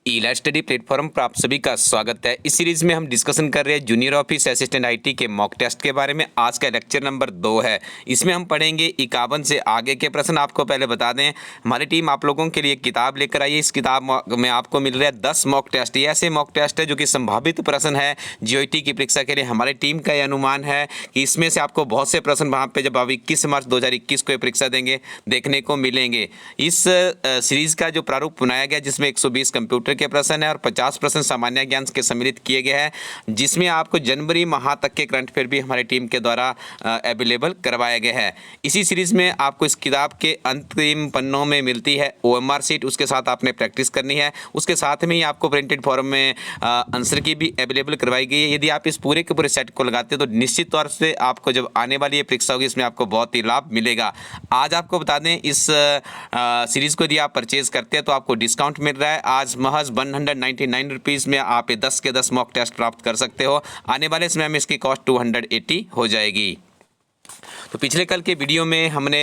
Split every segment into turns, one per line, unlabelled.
ई-लाइट study platform पर आप सभी का स्वागत है। इस सीरीज में हम डिस्कशन कर रहे हैं जूनियर ऑफिस असिस्टेंट आईटी के मॉक टेस्ट के बारे में। आज का लेक्चर नंबर 2 है। इसमें हम पढ़ेंगे 51 से आगे के प्रश्न। आपको पहले बता दें, हमारी टीम आप लोगों के लिए एक किताब लेकर आई है। इस किताब में आपको मिल रहा है 10 मॉक टेस्ट। ये ऐसे मॉक टेस्ट है जो कि संभावित प्रश्न है जीओटी की परीक्षा के लिए। हमारी टीम का यह अनुमान है कि इसमें से आपको बहुत से प्रश्न वहाँ पर जब आप 21 मार्च 2021 को परीक्षा देंगे देखने को मिलेंगे। इस सीरीज का जो प्रारूप बनाया गया जिसमें 120 कंप्यूटर के प्रश्न है और 50 प्रश्न सामान्य ज्ञान के सम्मिलित किए गए हैं, जिसमें आपको जनवरी माह तक के करंट अफेयर भी हमारी टीम के द्वारा अवेलेबल करवाया गया है। इसी सीरीज में आपको इस किताब के अंतिम पन्नों में मिलती है ओएमआर सीट। उसके साथ आपने प्रैक्टिस करनी है। उसके साथ में ही आपको प्रिंटेड फॉर्म में आंसर की भी अवेलेबल करवाई गई है। यदि आप इस पूरे के पूरे सेट को लगाते हैं तो निश्चित तौर से आपको जब आने वाली ये परीक्षा होगी इसमें आपको बहुत ही लाभ मिलेगा। आज आपको बता दें, इस सीरीज को यदि आप परचेज करते हैं तो आपको डिस्काउंट मिल रहा है। आज महज 199 रुपीज़ में आप 10 के 10 मॉक टेस्ट प्राप्त कर सकते हो। आने वाले समय में इसकी कॉस्ट 280 हो जाएगी। तो पिछले कल के वीडियो में हमने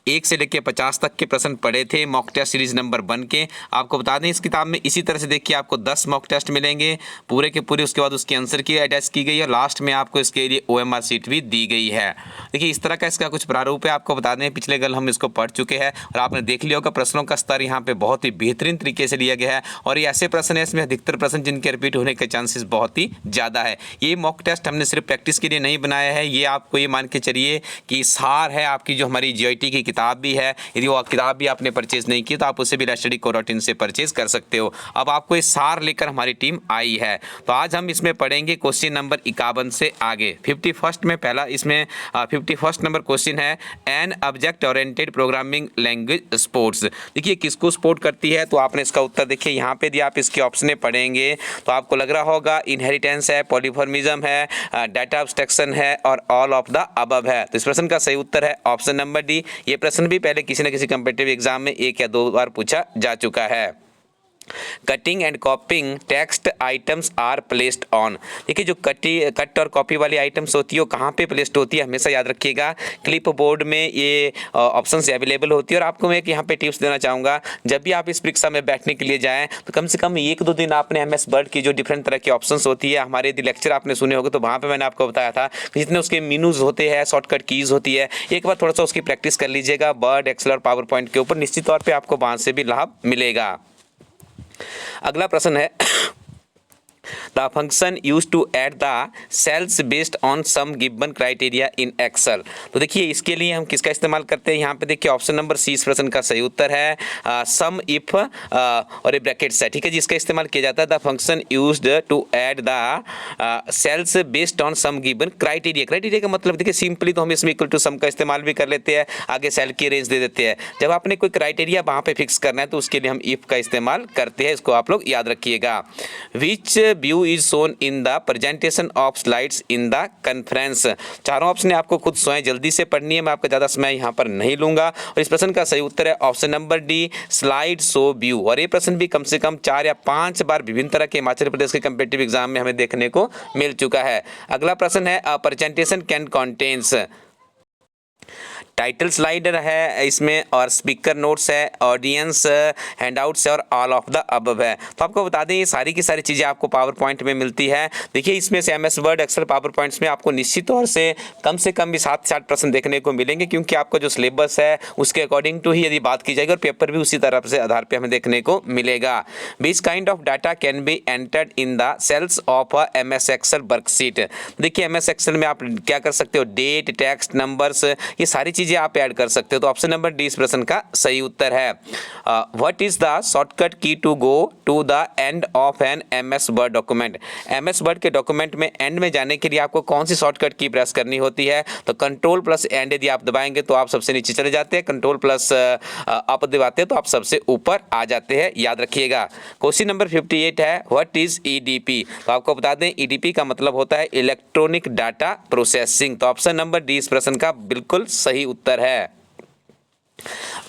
1 से लेकर 50 तक के प्रश्न पढ़े थे मॉक टेस्ट सीरीज नंबर 1 के। आपको बता दें, इस किताब में इसी तरह से देखिए आपको 10 मॉक टेस्ट मिलेंगे पूरे के पूरे। उसके बाद उसके आंसर की अटैच की गई है। लास्ट में आपको इसके लिए ओएमआर सीट भी दी गई है। देखिए इस तरह का इसका कुछ प्रारूप है। आपको बता दें, पिछले कल हम इसको पढ़ चुके हैं और आपने देख लिया होगा प्रश्नों का स्तर यहाँ पे बहुत ही बेहतरीन तरीके से लिया गया है। और ये ऐसे प्रश्न है, इसमें अधिकतर प्रश्न जिनके रिपीट होने के चांसेस बहुत ही ज़्यादा है। ये मॉक टेस्ट हमने सिर्फ प्रैक्टिस के लिए नहीं बनाया है। ये आपको ये मान के चलिए कि सार है आपकी जो हमारी जीआईटी की किताब भी है। यदि वो किताब भी आपने परचेज नहीं की तो आप उसे भी study.in से परचेज कर सकते हो। अब आपको ये सार लेकर हमारी टीम आई है। तो आज हम इसमें पढ़ेंगे क्वेश्चन नंबर 51 से आगे। 51 में पहला इसमें 51 नंबर क्वेश्चन है, an object oriented programming language sports. देखिए किसको सपोर्ट करती है, तो आपने इसका उत्तर देखिए यहाँ पे यदि आप इसके ऑप्शन पढ़ेंगे तो आपको लग रहा होगा इनहेरिटेंस है, पॉलीफॉर्मिज्म है, डाटा एब्स्ट्रैक्शन है और ऑल ऑफ द अबव है। तो इस प्रश्न का सही उत्तर है ऑप्शन नंबर डी। ये प्रश्न भी पहले किसी न किसी कॉम्पिटिटिव एग्जाम में 1 या 2 बार पूछा जा चुका है। Cutting and copying text items are placed on. देखिए जो कट और कॉपी वाली आइटम्स होती है वो कहाँ पे प्लेस्ड होती है, हमेशा याद रखिएगा। क्लिप बोर्ड में ये ऑप्शन से अवेलेबल होती है। और आपको मैं एक यहाँ पे टिप्स देना चाहूँगा, जब भी आप इस परीक्षा में बैठने के लिए जाएँ तो कम से कम 1-2 दिन आपने MS वर्ड की जो डिफरेंट तरह की ऑप्शन होती है, हमारे यदि लेक्चर आपने सुने होंगे तो वहाँ पर मैंने आपको बताया था कि जितने उसके मीनूज होते हैं, शॉर्टकट कीज़ होती है, एक बार थोड़ा सा उसकी प्रैक्टिस कर लीजिएगा वर्ड, एक्सेल और पावर पॉइंट के ऊपर। निश्चित तौर पर आपको वहाँ से भी लाभ मिलेगा। अगला प्रश्न है, The function used to add the cells based on some given criteria in Excel। तो देखिए इसके लिए हम किसका इस्तेमाल करते हैं, यहाँ पे देखिए ऑप्शन नंबर सी इस प्रश्न का सही उत्तर है सम इफ और ये ब्रैकेट्स है, ठीक है जी। इसका इस्तेमाल किया जाता है the function used to add the cells based on some given criteria. Criteria का मतलब देखिए सिंपली तो हम इसमें इक्वल टू सम का इस्तेमाल भी कर लेते हैं, आगे सेल की रेंज दे देते हैं। जब आपने कोई क्राइटेरिया वहाँ पे फिक्स करना है तो उसके लिए हम इफ का इस्तेमाल करते हैं। इसको आप लोग याद रखिएगा। Which view is shown in the presentation of slides in the conference. चारों ऑप्शन आपको खुद स्वयं जल्दी से पढ़नी है, मैं आपका ज़्यादा समय यहाँ पर नहीं लूंगा। और इस प्रश्न का सही उत्तर है option number D, slide show view. और ये प्रश्न भी कम से कम 4 या 5 बार विभिन्न तरह के हिमाचल प्रदेश के कॉम्पिटिटिव एग्जाम में हमें देखने को मिल चुका है। अगला प्रश्न है, a presentation can contains. Title slider है इसमें और स्पीकर नोट्स है, ऑडियंस हैंडआउट्स है और ऑल ऑफ द अबव है। तो आपको बता दें ये सारी की सारी चीज़ें आपको पावर पॉइंट में मिलती है। देखिए इसमें से MS word, excel, power points में आपको निश्चित तौर से कम भी 7 प्रश्न देखने को मिलेंगे, क्योंकि आपका जो सिलेबस है उसके अकॉर्डिंग टू ही यदि बात की जाएगी और पेपर भी उसी तरह से आधार पर हमें देखने को मिलेगा। Which kind of data can be entered in the cells of a MS excel worksheet. देखिए MS एक्सेल में आप क्या कर सकते हो, डेट, टेक्स्ट, नंबर्स, ये सारी चीज़ें आप ऐड कर सकते हो। तो ऑप्शन नंबर डी इस प्रश्न का सही उत्तर है। What is the shortcut key to go to the end of an MS word document. MS word के डॉक्यूमेंट में एंड में जाने के लिए आपको कौन सी शॉर्टकट की प्रेस करनी होती है, तो कंट्रोल प्लस एंड यदि आप दबाएंगे तो आप सबसे नीचे चले जाते हैं, कंट्रोल प्लस अप दबाते हैं तो आप सबसे ऊपर आ जाते हैं, याद रखिएगा। क्वेश्चन नंबर 58 है, व्हाट इज EDP। तो आपको बता दें EDP का मतलब होता है इलेक्ट्रॉनिक डाटा प्रोसेसिंग। तो ऑप्शन नंबर डी इस प्रश्न का बिल्कुल सही उत्तर है।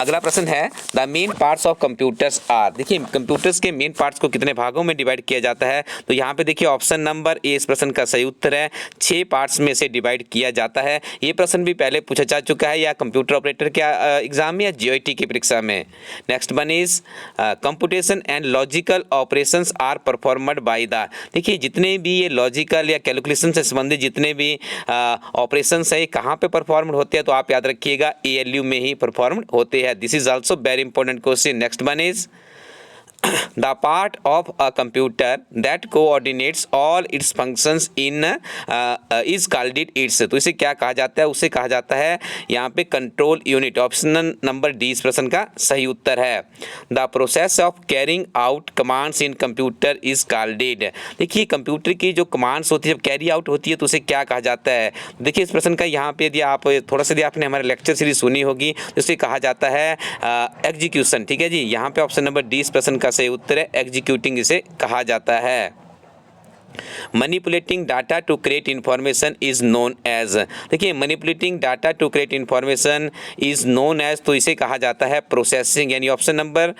अगला प्रश्न है the main parts of computers are. देखिए कंप्यूटर्स के मेन पार्ट्स को कितने भागों में डिवाइड किया जाता है, तो यहाँ पे देखिए ऑप्शन नंबर ए इस प्रश्न का सही उत्तर है। 6 पार्ट्स में से डिवाइड किया जाता है। ये प्रश्न भी पहले पूछा जा चुका है या कंप्यूटर ऑपरेटर के एग्जाम में या जीओटी की परीक्षा में। Next one is computation and logical operations are performed by the. देखिए जितने भी ये लॉजिकल या कैलकुलेशन से संबंधित जितने भी ऑपरेशंस है कहाँ पे परफॉर्म होते हैं, तो आप याद रखिएगा एएलयू में ही परफॉर्म होते हैं। This is also very important question. Next one is the part of a computer that coordinates all its functions in is called its। तो इसे क्या कहा जाता है, उसे कहा जाता है यहाँ पे control unit. Option number D इस प्रश्न का सही उत्तर है। The process of carrying out commands in computer is called. देखिए कंप्यूटर की जो कमांड्स होती है जब कैरी आउट होती है तो उसे क्या कहा जाता है। देखिए इस प्रश्न का यहाँ पे यदि आप थोड़ा सा यदि आपने हमारे लेक्चर सीरीज सुनी होगी तो उसे कहा जाता है एग्जीक्यूशन। ठीक है जी, यहाँ पे ऑप्शन नंबर डी इस प्रश्न का सही उत्तर है, एग्जीक्यूटिंग इसे कहा जाता है। Manipulating data to create information is known as. देखिए manipulating data to create information is known as, तो इसे कहा जाता है प्रोसेसिंग, यानी ऑप्शन नंबर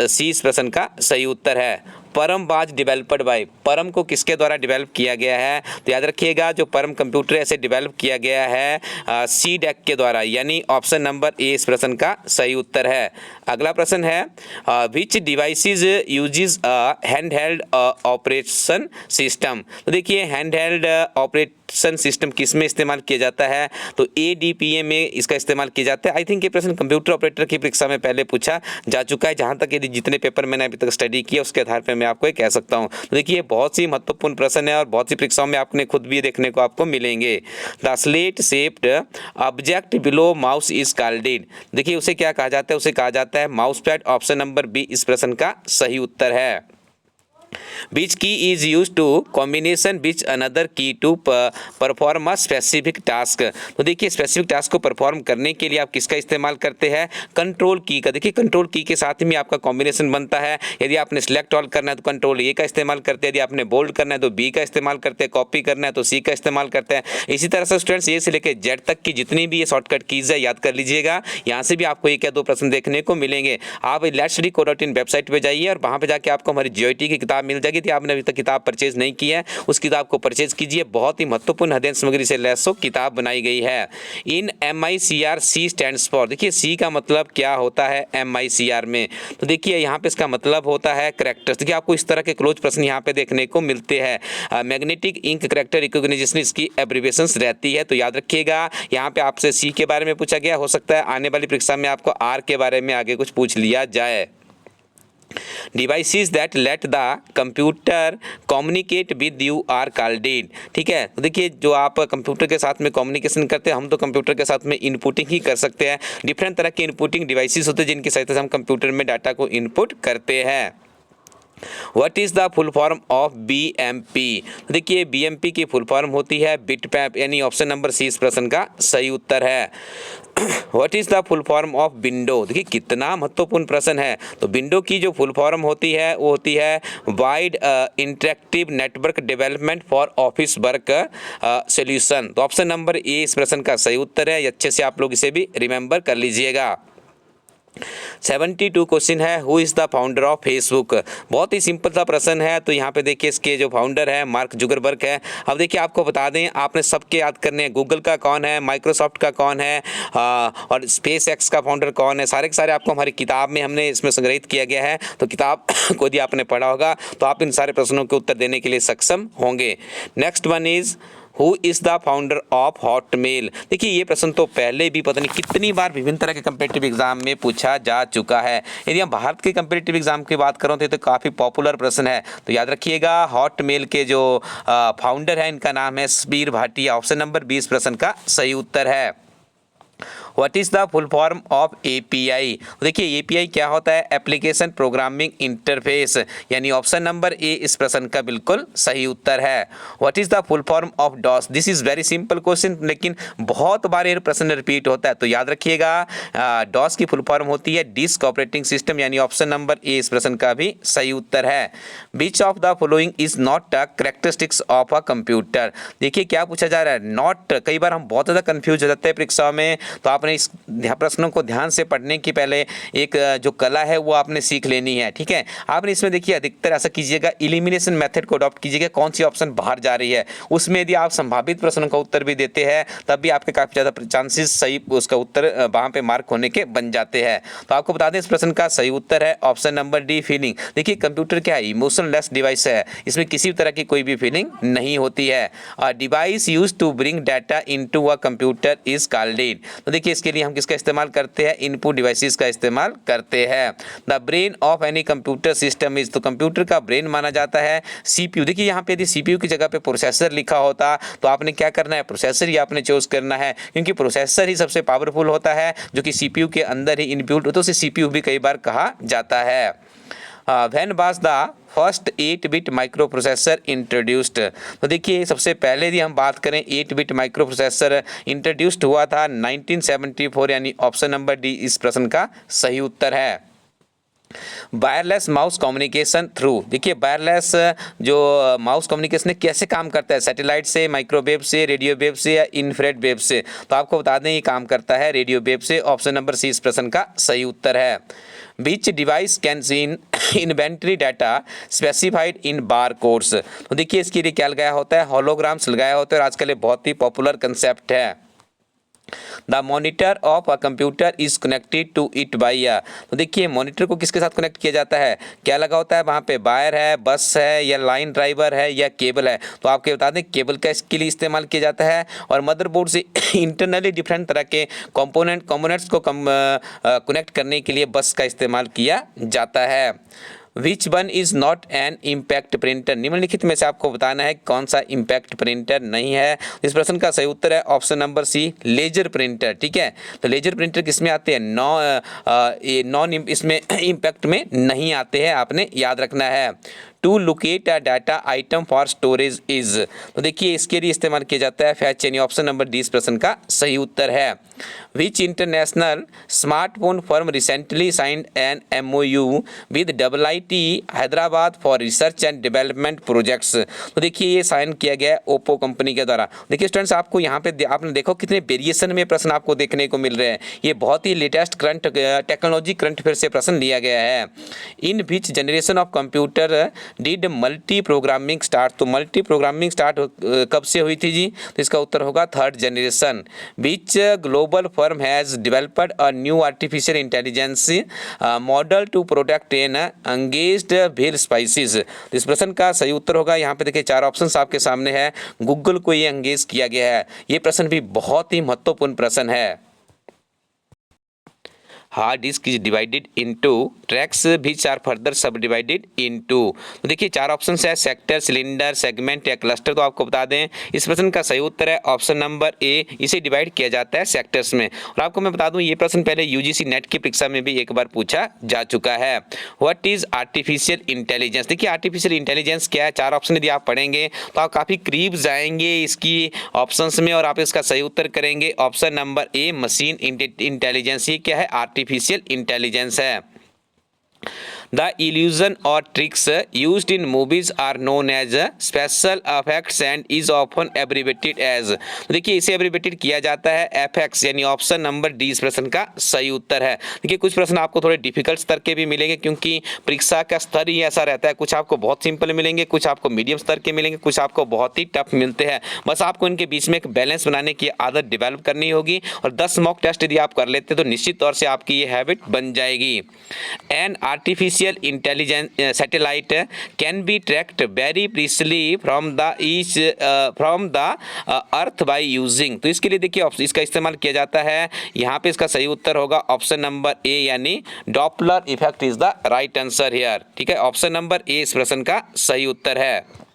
सी इस प्रश्न का सही उत्तर है। परम वाज डेवलप्ड बाय। परम को किसके द्वारा डेवलप किया गया है, तो याद रखिएगा जो परम कंप्यूटर ऐसे डेवलप किया गया है सी डेक के द्वारा, यानी ऑप्शन नंबर ए इस प्रश्न का सही उत्तर है। अगला प्रश्न है which devices uses hand held operation system. तो देखिए हैंड हेल्ड ऑपरेशन सिस्टम किस में इस्तेमाल किया जाता है, तो ADPA में इसका इस्तेमाल किया जाता है। आई थिंक ये प्रश्न कंप्यूटर ऑपरेटर की परीक्षा में पहले पूछा जा चुका है, जहाँ तक यदि जितने पेपर मैंने अभी तक स्टडी किया उसके आधार पर मैं आपको ये कह सकता हूँ। तो देखिए बहुत सी महत्वपूर्ण प्रश्न है और बहुत सी परीक्षाओं में आपने खुद भी देखने को आपको मिलेंगे। The slate shaped object below mouse is called. देखिए उसे क्या कहा जाता है, उसे कहा जाता है mouse pad. Option number B इस प्रश्न का सही उत्तर है। Which key is used to combination with another key to perform a specific task। तो देखिए स्पेसिफिक टास्क को परफॉर्म करने के लिए आप किसका इस्तेमाल करते हैं, कंट्रोल की का। देखिए कंट्रोल की के साथ में आपका कॉम्बिनेशन बनता है। यदि आपने सिलेक्ट ऑल करना है तो कंट्रोल ए का इस्तेमाल करते हैं, यदि आपने बोल्ड करना है तो बी का इस्तेमाल करते हैं, कॉपी करना है तो सी का इस्तेमाल करते हैं। इसी तरह से स्टूडेंट्स ए से लेकर जेड तक की जितनी भी ये शॉर्टकट कीज है याद कर लीजिएगा। यहाँ से भी आपको एक या दो प्रश्न देखने को मिलेंगे। आप letstudyco.in वेबसाइट पर जाइए और वहाँ पर जाके आपको हमारी जीओटी की किताब मिल जाएगी। आपने अभी तक किताब परचेज नहीं की है उस किताब को परचेज कीजिए। बहुत ही महत्वपूर्ण अध्ययन सामग्री से लैस किताब बनाई गई है। इन MICR सी स्टैंड्स फॉर। देखिए सी का मतलब क्या होता है MICR में, तो देखिए यहाँ पे इसका मतलब होता है करेक्टर्स। देखिए आपको इस तरह के क्लोज प्रश्न यहाँ पे देखने को मिलते हैं। मैग्नेटिक इंक करेक्टर रिकॉग्निशन इसकी एब्रिविएशंस रहती है, तो याद रखिएगा यहाँ पे आपसे सी के बारे में पूछा गया। हो सकता है आने वाली परीक्षा में आपको आर के बारे में आगे कुछ पूछ लिया जाए। Devices that let the computer communicate with you are called. ठीक है, तो देखिए जो आप कंप्यूटर के साथ में कम्युनिकेशन करते हैं, हम तो कंप्यूटर के साथ में इनपुटिंग ही कर सकते हैं। डिफरेंट तरह के इनपुटिंग डिवाइसेस होते हैं जिनकी सहायता से हम कंप्यूटर में डाटा को इनपुट करते हैं। What is the full form of BMP। देखिए BMP की फुल फॉर्म होती है बिटमैप, यानी ऑप्शन नंबर सी इस प्रश्न का सही उत्तर है। What is the full form of window. देखिए कितना महत्वपूर्ण प्रश्न है। तो विंडो की जो फुल फॉर्म होती है वो होती है wide interactive network development for office work solution. तो ऑप्शन नंबर ए इस प्रश्न का सही उत्तर है। अच्छे से आप लोग इसे भी रिमेंबर कर लीजिएगा। 72 क्वेश्चन है who is the founder of Facebook. बहुत ही सिंपल सा प्रश्न है। तो यहाँ पे देखिए इसके जो फाउंडर है मार्क जुकरबर्ग है। अब देखिए आपको बता दें आपने सबके याद करने हैं, गूगल का कौन है, माइक्रोसॉफ्ट का कौन है और स्पेस एक्स का फाउंडर कौन है। सारे के सारे आपको हमारी किताब में हमने इसमें संग्रहित किया गया है। तो किताब को यदि आपने पढ़ा होगा तो आप इन सारे प्रश्नों के उत्तर देने के लिए सक्षम होंगे। Next one is who is the founder of Hotmail. देखिए ये प्रश्न तो पहले भी पता नहीं कितनी बार विभिन्न तरह के कंपेटिटिव एग्जाम में पूछा जा चुका है। यदि हम भारत के कंपेटिटिव एग्जाम की बात करें तो काफ़ी पॉपुलर प्रश्न है। तो याद रखिएगा हॉटमेल के जो फाउंडर है इनका नाम है समीर भाटिया। ऑप्शन नंबर 20 प्रश्न का सही उत्तर है। What is the full form of API। देखिए API क्या होता है, एप्लीकेशन प्रोग्रामिंग इंटरफेस, यानी ऑप्शन नंबर ए इस प्रश्न का बिल्कुल सही उत्तर है। What is the full form of DOS। This is very simple question, लेकिन बहुत बार ये प्रश्न रिपीट होता है। तो याद रखिएगा DOS की फुल फॉर्म होती है डिस्क ऑपरेटिंग सिस्टम, यानी ऑप्शन नंबर ए इस प्रश्न का भी सही उत्तर है। Which of the following is not a characteristics of a computer. देखिए क्या पूछा जा रहा है, नॉट। कई बार हम बहुत ज़्यादा कंफ्यूज हो जाते हैं परीक्षाओं में। तो आपने आपने इस प्रश्नों को ध्यान से पढ़ने की पहले एक जो कला है वो आपने सीख लेनी है। ठीक है, आपने इसमें देखिए अधिकतर ऐसा कीजिएगा, इलिमिनेशन मेथड को अडॉप्ट कीजिएगा। कौन सी ऑप्शन बाहर जा रही है उसमें यदि आप संभावित प्रश्नों का उत्तर भी देते हैं तब भी आपके काफ़ी ज़्यादा चांसेस सही उसका उत्तर वहाँ पे मार्क होने के बन जाते हैं। तो आपको बता दें इस प्रश्न का सही उत्तर है ऑप्शन नंबर डी, फीलिंग। देखिए कंप्यूटर क्या है, इमोशनलेस डिवाइस है, इसमें किसी तरह की कोई भी फीलिंग नहीं होती है। Device use to bring data into a computer is called it. तो देखिए इसके लिए हम किसका इस्तेमाल करते हैं, इनपुट डिवाइसेस का इस्तेमाल करते हैं। The brain of any computer system is, तो कंप्यूटर का ब्रेन माना जाता है सीपीयू। देखिए यहाँ पे यदि सीपीयू की जगह पे प्रोसेसर लिखा होता तो आपने क्या करना है, प्रोसेसर ही आपने चूज करना है, क्योंकि प्रोसेसर ही सबसे पावरफुल होता है जो कि सीपीयू के अंदर ही इनबिल्ट होता है, उसे सीपीयू भी कई बार कहा जाता है। व्हेन वाज द फर्स्ट 8-बिट माइक्रो प्रोसेसर इंट्रोड्यूस्ड। तो देखिए सबसे पहले यदि हम बात करें 8-बिट माइक्रो प्रोसेसर इंट्रोड्यूस्ड हुआ था 1974, यानी ऑप्शन नंबर डी इस प्रश्न का सही उत्तर है। वायरलेस माउस कम्युनिकेशन थ्रू, देखिए वायरलेस जो माउस कम्युनिकेशन कैसे काम करता है, सैटेलाइट से, माइक्रोवेव से, रेडियो वेव से या इंफ्रारेड वेव से। तो आपको बता दें ये काम करता है रेडियो वेव से। ऑप्शन नंबर सी इस प्रश्न का सही उत्तर है। Which device can see inventory data specified in bar codes. तो देखिए इसके लिए क्या लगाया होता है, होलोग्राम्स लगाया होता है और आजकल ये बहुत ही पॉपुलर कंसेप्ट है। The monitor of a computer is connected to it by a. तो देखिए मॉनिटर को किसके साथ कनेक्ट किया जाता है, क्या लगा होता है वहाँ पे, वायर है, बस है या लाइन ड्राइवर है या केबल है। तो आपके बता दें केबल का इसके लिए इस्तेमाल किया जाता है। और मदरबोर्ड से इंटरनली डिफरेंट तरह के कंपोनेंट्स को कनेक्ट करने के लिए बस का इस्तेमाल किया जाता है। Which one is not an impact printer, निम्नलिखित में से आपको बताना है कौन सा इम्पैक्ट प्रिंटर नहीं है। इस प्रश्न का सही उत्तर है option number C, laser printer. ठीक है, तो लेजर प्रिंटर किसमें आते हैं, नॉन इसमें इम्पैक्ट में नहीं आते हैं, आपने याद रखना है। To locate a data item for storage is, तो देखिए इसके लिए इस्तेमाल किया जाता है फैच, यानी ऑप्शन नंबर डी इस प्रश्न का सही उत्तर है। विच international smartphone firm recently signed an MOU with IIT Hyderabad for research and development projects. तो देखिए ये साइन किया गया है ओप्पो कंपनी के द्वारा। देखिए स्टूडेंट्स आपको यहाँ पे आपने देखो कितने वेरिएशन में प्रश्न आपको देखने को मिल रहे हैं। ये बहुत ही latest current technology current affair से प्रश्न लिया गया है। In which generation of computer did multi programming start, तो मल्टी प्रोग्रामिंग स्टार्ट कब से हुई थी जी, तो इसका उत्तर होगा third generation. Which global firm has developed a new artificial intelligence model to protect an engaged whale species. तो इस प्रश्न का सही उत्तर होगा, यहाँ पे देखिए चार ऑप्शंस आपके सामने है, गूगल को ये एंगेज किया गया है। ये प्रश्न भी बहुत ही महत्वपूर्ण प्रश्न है। Hard disk is divided into tracks which are further subdivided into. तो देखिए चार ऑप्शन है, सेक्टर, सिलेंडर, सेगमेंट या क्लस्टर। तो आपको बता दें इस प्रश्न का सही उत्तर है ऑप्शन नंबर ए, इसे डिवाइड किया जाता है सेक्टर्स में। और आपको मैं बता दूं ये प्रश्न पहले UGC नेट की परीक्षा में भी एक बार पूछा जा चुका है। व्हाट इज आर्टिफिशियल इंटेलिजेंस, देखिए आर्टिफिशियल इंटेलिजेंस क्या है, चार ऑप्शन यदि आप पढ़ेंगे तो आप काफ़ी करीब जाएंगे इसकी ऑप्शंस में और आप इसका सही उत्तर करेंगे ऑप्शन नंबर ए, मशीन इंटेलिजेंस। ये क्या है, आर्टिफिशियल इंटेलिजेंस है। The illusion or tricks used in movies are known as special effects and is often abbreviated as। तो देखिए इसे एब्रीवेटेड किया जाता है FX, यानी ऑप्शन नंबर डी इस प्रश्न का सही उत्तर है। देखिए कुछ प्रश्न आपको थोड़े डिफिकल्ट स्तर के भी मिलेंगे क्योंकि परीक्षा का स्तर ही ऐसा रहता है, कुछ आपको बहुत सिंपल मिलेंगे, कुछ आपको मीडियम स्तर के मिलेंगे, कुछ आपको बहुत ही टफ मिलते हैं। बस आपको इनके बीच में एक बैलेंस बनाने की आदत डेवलप करनी होगी और 10 मॉक टेस्ट यदि आप कर लेते तो निश्चित तौर से आपकी ये हैबिट बन जाएगी। An artificial intelligence satellite can be tracked very precisely from the earth by using. तो इसके लिए देखिए इसका इस्तेमाल किया जाता है, यहाँ पे इसका सही उत्तर होगा ऑप्शन नंबर ए, यानी Doppler effect is the right answer here. ठीक है, ऑप्शन नंबर ए इस प्रश्न का सही उत्तर है।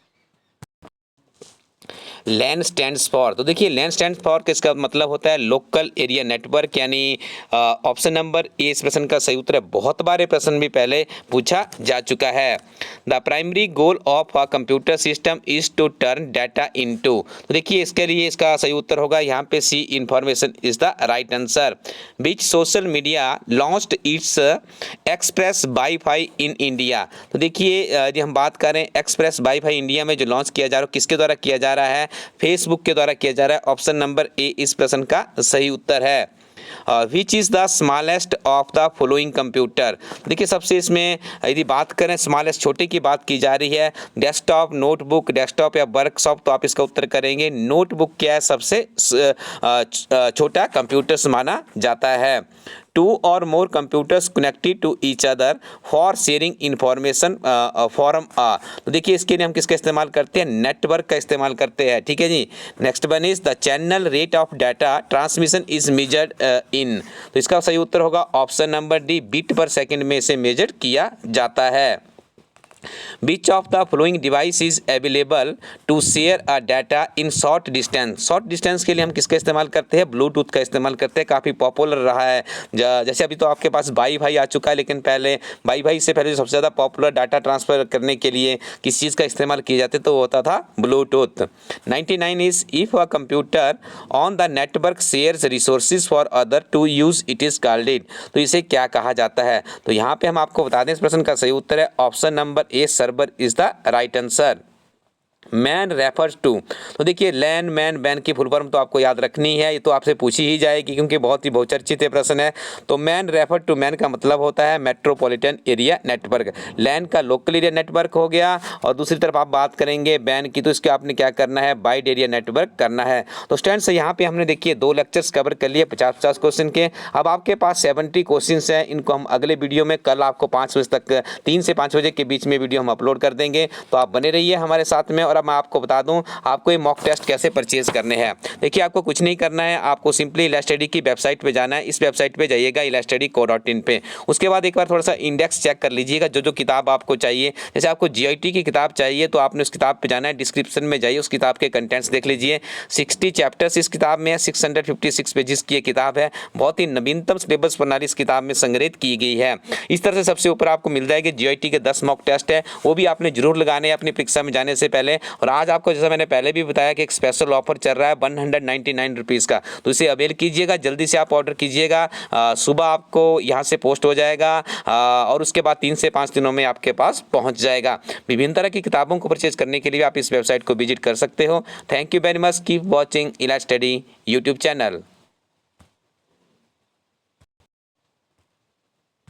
लैन स्टैंड्स फॉर, तो देखिए लैन स्टैंड्स फॉर किसका मतलब होता है, लोकल एरिया नेटवर्क, यानी ऑप्शन नंबर ए इस प्रश्न का सही उत्तर है। बहुत बार प्रश्न भी पहले पूछा जा चुका है। The primary goal of a computer system is to turn data into. तो देखिए इसके लिए इसका सही उत्तर होगा यहाँ पे C, information is the right answer. Which social media launched its express wifi in India. तो देखिए यदि हम बात करें एक्सप्रेस वाईफाई इंडिया में जो लॉन्च किया जा रहा है किसके द्वारा किया जा रहा है, फेसबुक के द्वारा किया जा रहा है। ऑप्शन नंबर ए इस प्रश्न का सही उत्तर है। Which is the smallest of the following computer. देखिए सबसे इसमें यदि बात करें स्मॉलेस्ट छोटे की बात की जा रही है, डेस्कटॉप, नोटबुक, डेस्कटॉप या वर्कशॉप, तो आप इसका उत्तर करेंगे नोटबुक क्या है सबसे छोटा कंप्यूटर्स माना जाता है। टू और more computers connected to each other for sharing information forum तो देखिए इसके लिए हम किसका इस्तेमाल करते हैं, नेटवर्क का इस्तेमाल करते हैं, ठीक है जी। Next one is the channel rate of data transmission is measured in, तो इसका सही उत्तर होगा option number D, bit per second में इसे मेजर किया जाता है। Which of the following device is available to share a data in short distance? Short distance के लिए हम किसका इस्तेमाल करते हैं, ब्लूटूथ का इस्तेमाल करते हैं, काफ़ी पॉपुलर रहा है। जैसे अभी तो आपके पास वाईफाई आ चुका है, लेकिन पहले वाईफाई से पहले सबसे ज़्यादा पॉपुलर डाटा ट्रांसफ़र करने के लिए किस चीज़ का इस्तेमाल किए जाते तो होता था bluetooth. 99 is if a computer on the network shares resources for other to use it is called it, तो इसे क्या कहा जाता है। तो यहाँ पे हम आपको बता दें इस प्रश्न का सही उत्तर है option number A, server is the right answer. MAN refers to, तो देखिए लैन मैन बैन की फुल फॉर्म तो आपको याद रखनी है, ये तो आपसे पूछी ही जाएगी क्योंकि बहुत ही बहुचर्चित प्रश्न है। तो मैन रेफर टू मैन का मतलब होता है मेट्रोपॉलिटन एरिया नेटवर्क, लैन का लोकल एरिया नेटवर्क हो गया, और दूसरी तरफ आप बात करेंगे बैन की तो इसके आपने क्या करना है, वाइड एरिया नेटवर्क करना है। तो स्टूडेंट्स यहाँ पे हमने देखिए 2 लेक्चर्स कवर कर लिए 50-50 क्वेश्चन के। अब आपके पास 70 क्वेश्चन हैं, इनको हम अगले वीडियो में कल आपको 5 बजे तक 3 से 5 बजे के बीच में वीडियो हम अपलोड कर देंगे, तो आप बने रहिए हमारे साथ में। और अब मैं आपको बता दूं आपको ये मॉक टेस्ट कैसे परचेज करने हैं। देखिए आपको कुछ नहीं करना है, आपको सिंपली इलास्टडी की वेबसाइट पे जाना है, इस वेबसाइट पे जाइएगा ilastudy.co.in पे। उसके बाद एक बार थोड़ा सा इंडेक्स चेक कर लीजिएगा जो जो किताब आपको चाहिए। जैसे आपको जीआईटी की किताब चाहिए तो आपने उस किताब पे जाना है, डिस्क्रिप्शन में जाइए, उस किताब के कंटेंट्स देख लीजिए। 60 चैप्टर्स इस किताब में है, 656 पेजेस की ये किताब है, बहुत ही नवीनतम सिलेबस प्रणाली इस किताब में संग्रहित की गई है। इस तरह से सबसे ऊपर आपको मिल जाएगी जीआईटी के 10 मॉक टेस्ट है, वो भी आपने जरूर लगाने हैं अपनी परीक्षा में जाने से पहले। और आज आपको जैसा मैंने पहले भी बताया कि एक स्पेशल ऑफर चल रहा है 199 रुपीज़ का, तो इसे अवेल कीजिएगा, जल्दी से आप ऑर्डर कीजिएगा। सुबह आपको यहाँ से पोस्ट हो जाएगा और उसके बाद 3 से 5 दिनों में आपके पास पहुँच जाएगा। विभिन्न तरह की किताबों को परचेज करने के लिए आप इस वेबसाइट को विजिट कर सकते हो। Thank you very much, keep watching इलास्टडी यूट्यूब चैनल।